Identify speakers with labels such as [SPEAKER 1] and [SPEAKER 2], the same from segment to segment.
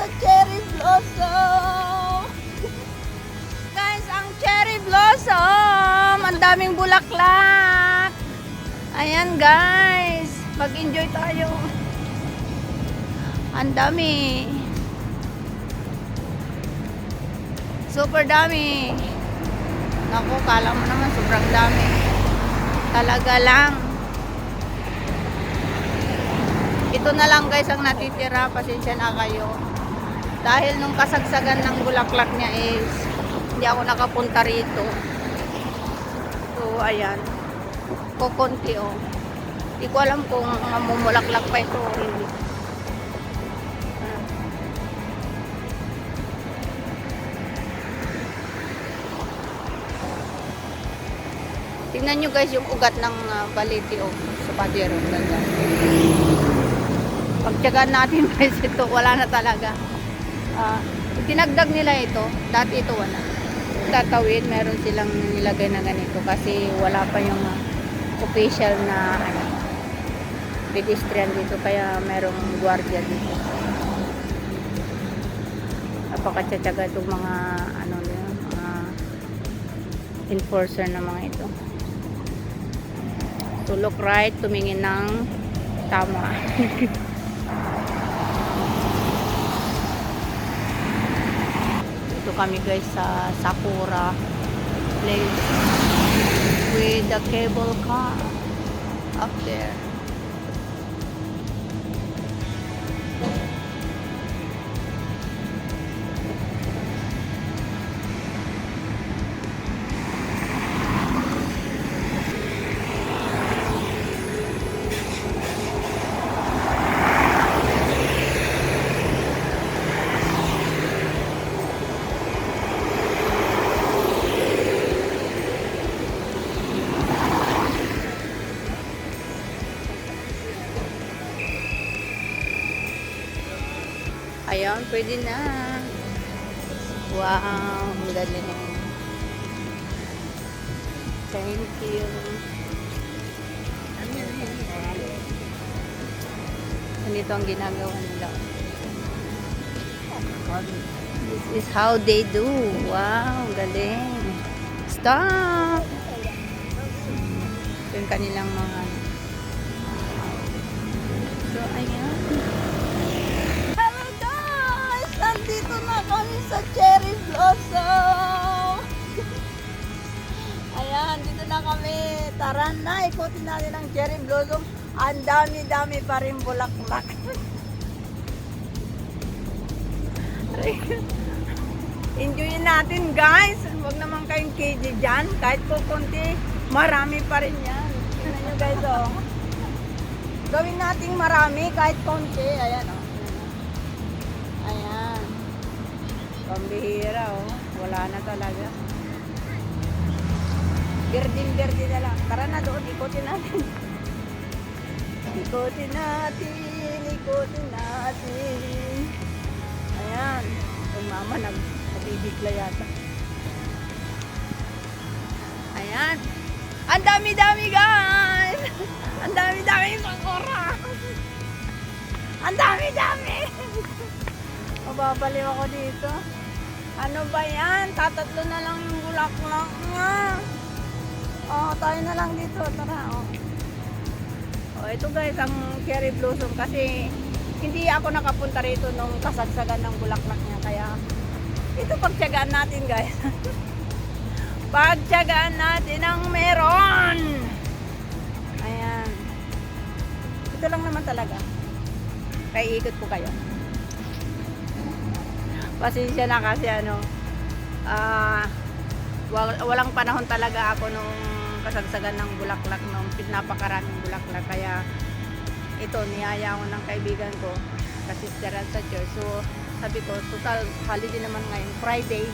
[SPEAKER 1] sa cherry blossom. Guys, ang cherry blossom. Ang daming bulaklak. Ayan guys. Mag-enjoy tayo. Ang dami. Super dami. Naku, kala mo naman sobrang dami. Talaga lang. Ito na lang guys ang natitira. Pasensya na kayo. Dahil nung kasagsagan ng bulaklak niya is hindi ako nakapunta rito. So, ayan. Kukunti oh. Hindi ko alam kung mamumulaklak pa ito o hindi. Tingnan nyo guys yung ugat ng balete oh, sa padero. Ganda. Pagtyagaan natin guys ito, wala na talaga. Tinagdag nila ito. Dati ito wala. Tatawid, meron silang nilagay na ganito kasi wala pa yung official na pedestrian dito. Kaya merong gwardiya dito. Napakatyaga itong mga mga enforcer na mga ito. So look right, tumingin ng tama. Ito kami guys sa Sakura place with the cable car up there. Ayan, pwede na. Wow, ang galing. Thank you. Ganito ang ginagawa nila. This is how they do. Wow, galing. Stop! Ito yung kanilang mga so, ayan. Nandito na kami sa cherry blossom. Ayan, dito na kami. Tara na, ikutin natin ang cherry blossom. Ang dami-dami pa rin bulaklak. Enjoyin natin guys. Huwag naman kayong KJ dyan. Kahit po konti, marami pa rin yan. Tignan nyo guys oh. Gawin nating marami kahit konti. Ayan oh. Ayan. Pambihira oh. Wala na talaga. Berdin-berdin na lang. Tara na doon. Ikutin natin. Ikutin natin. Ikutin natin. Ayan. Yung mama nabibigla yata. Ayan. Ang dami-dami guys. Ang dami-dami sakura. Ang dami-dami. Mababaliw ako dito. Ano ba yan? Tatatlo na lang yung bulaklak nga. Oh, tayo na lang dito. Tara, oh. Oh, ito guys, ang cherry blossom kasi hindi ako nakapunta rito nung kasagsagan ng bulaklak niya. Kaya, ito pagtyagaan natin guys. Pagtyagaan natin ang meron. Ayan. Ito lang naman talaga. Kaya ikot po kayo. Pasensya na kasi walang panahon talaga ako nung kasagsagan ng bulaklak, nung napakaraming bulaklak. Kaya ito, niyaya ako ng kaibigan ko kasi sisteran sa church. So sabi ko, total holiday naman ngayon, Friday,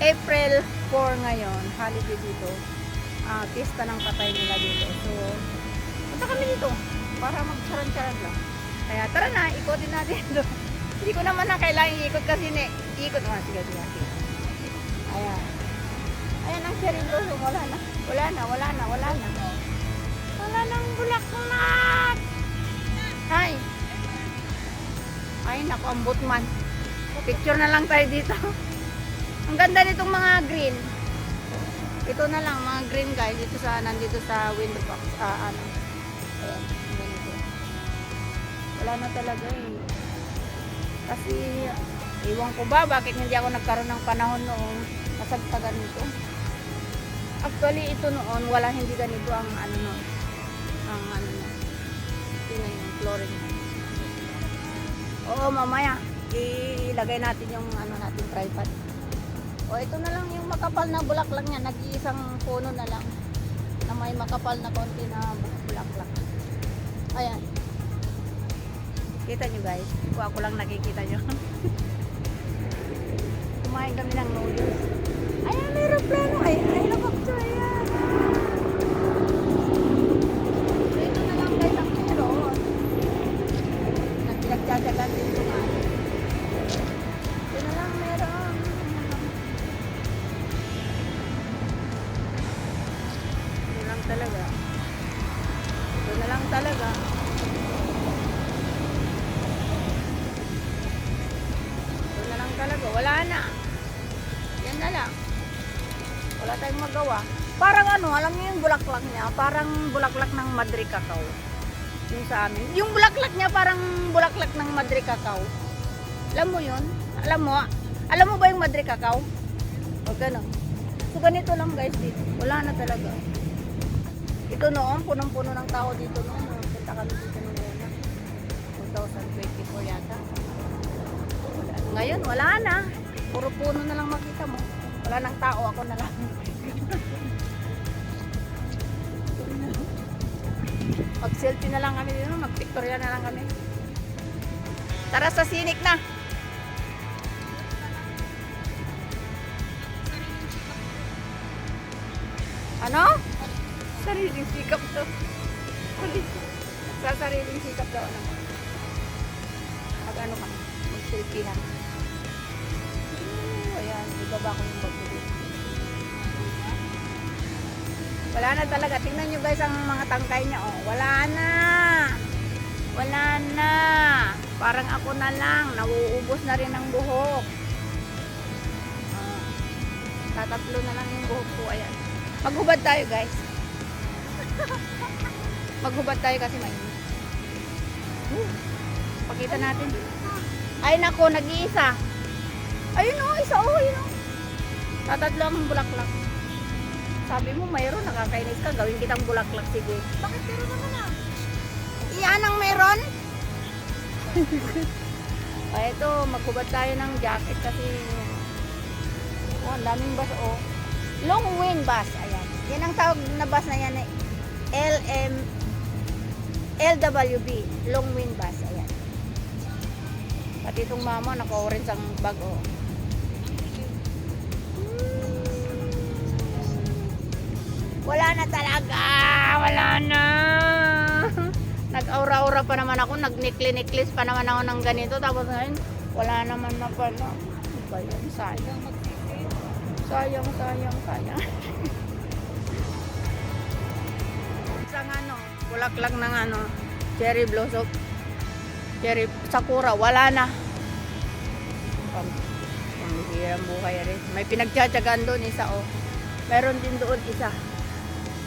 [SPEAKER 1] April 4 ngayon, holiday dito, pista ng patay nila dito. So punta kami dito para magsaran-saran lang. Kaya tara na, ikotin natin ito. Hindi ko naman na kailangan iikot kasi iikot mo. Sige. Ayan. Ayan ang cherry blossom. Wala na. Wala nang bulaklak. Hi. Ay, naku, ambot man. Picture na lang tayo dito. Ang ganda nitong mga green. Ito na lang, mga green guys. Nandito sa window box. Ano. Ayan, ganito. Wala na talaga eh. Kasi, iwan ko ba, bakit hindi ako nagkaroon ng panahon noong kasagsagan nito. Actually, ito noon, hindi ganito ang ano no. Ang ano no. Tingnan yung flooring. Oo, mamaya ilagay natin yung ano natin tripod. O ito na lang yung makapal na bulaklak niya, nag-iisang puno na lang na may makapal na konti na bulaklak. Ayan. Kita nyo guys, kung ako lang nakikita nyo. Kumain kami ng noodles. Ayan, may aeroplano. Ay, helicopter. Ayan. So, ito na lang guys ang meron. Nagtiyagtyagan din ito nga. Ito na lang meron. Ito lang talaga. Ito na lang talaga. Ito na lang talaga. Wala na. Yan na lang. Wala tayong magawa. Parang ano, alam niyo yung bulaklak niya, parang bulaklak ng Madre Cacao. Yung sa amin. Yung bulaklak niya parang bulaklak ng Madre Cacao. Alam mo yun? Alam mo ba yung Madre Cacao? O gano'n. So ganito lang guys dito. Wala na talaga. Ito noon, punong-puno ng tao dito noon. Punta kami dito noon. 2024 yata. Ngayon, wala na. Puro puno na lang makita mo. Wala nang tao, ako na lang. Mag-selfie na lang kami dito, mag-pictorial na lang kami. Tara sa sinik na. Ano? Sariling sikap daw. Sa sariling sikap daw. Mag-ano ka? Mag-selfie na. Ayan, ibaba ko yung bag ko dito. Wala na talaga. Tingnan nyo guys ang mga tangkay niya. Oh, wala na. Wala na. Parang ako na lang. Nauubos na rin ang buhok. Tatatlo na lang yung buhok ko. Ayan. Maghubad tayo guys. Maghubad tayo kasi mainit. Pakita natin. Ay nako, nag-iisa. Ayun o, isa o, ayun o. Tatatlo ang bulaklak. Sabi mo, mayroon, nakakainis ka, gawin kitang bulaklak, sige. Bakit meron naman ah? Iyan ang meron? Ay, ito, maghubad tayo ng jacket kasi, oh, ang daming bus, oh. Long wind bus, ayan. Yan ang tawag na bus na yan, LWB, long wind bus, ayan. Pati itong mama, naka-orange ang bag, oh. Wala na talaga. Wala na. Nag-aura-aura pa naman ako. Nag-necklace pa naman ako ng ganito. Tapos ngayon, wala naman na pala. Ano ba yan? Sayang. Sayang. Isang ano, bulaklak ng ano, cherry blossom. Cherry sakura. Wala na. Pambihirang buhay rin. May pinagtsatsagaan doon isa, oh. Meron din doon isa.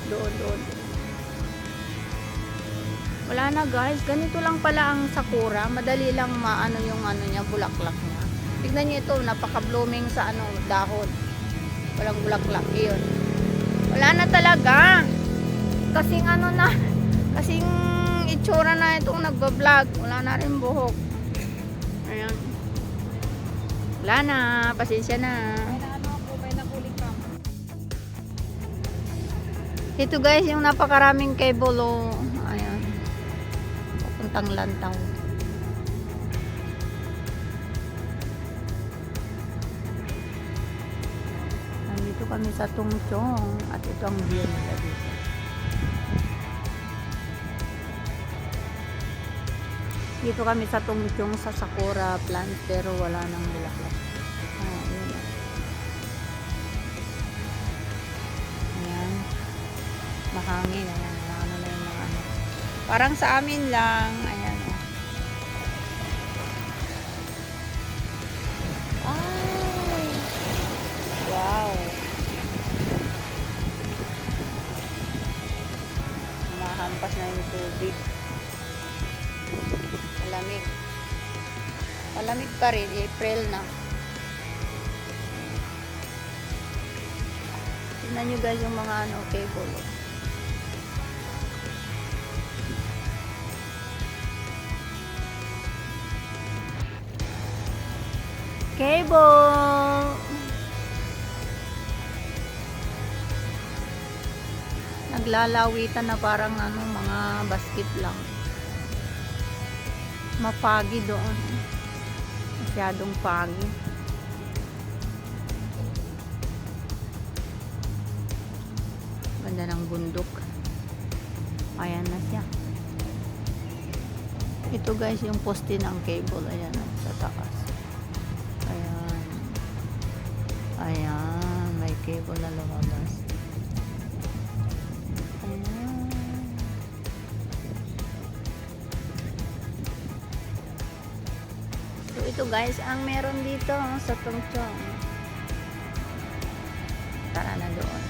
[SPEAKER 1] Doon. Wala na guys, ganito lang pala ang sakura. Madali lang maano yung ano niya, bulaklak niya. Tignan niyo ito, napaka-blooming sa ano, dahon. Walang bulaklak, iyon. Wala na talaga. Kasing ano na, kasing itsura na itong nagbablog. Wala na rin buhok. Ayan. Wala na, pasensya na. Ito guys, yung napakaraming cable, oh. Ayan. Papuntang Lantaw. Nandito kami sa Tungchong at ito ang view nila dito. Dito kami sa Tungchong sa sakura plant pero wala nang bulaklak. Mahangin, ayan, ano na yung mga ano. Parang sa amin lang, ayan, oh. malamig. Malamig pa rin, April na. Tignan nyo guys yung mga cable. Cable! Naglalawitan na parang mga basket lang. Mapagi doon. Masyadong pagi. Ganda ng bundok. Ayan na siya. Ito guys yung poste ng cable. Ayan sa taas. Ayan. Ayan. May cable na lumabas. Ayan. So ito guys ang meron dito sa Tongchong. Tara na doon.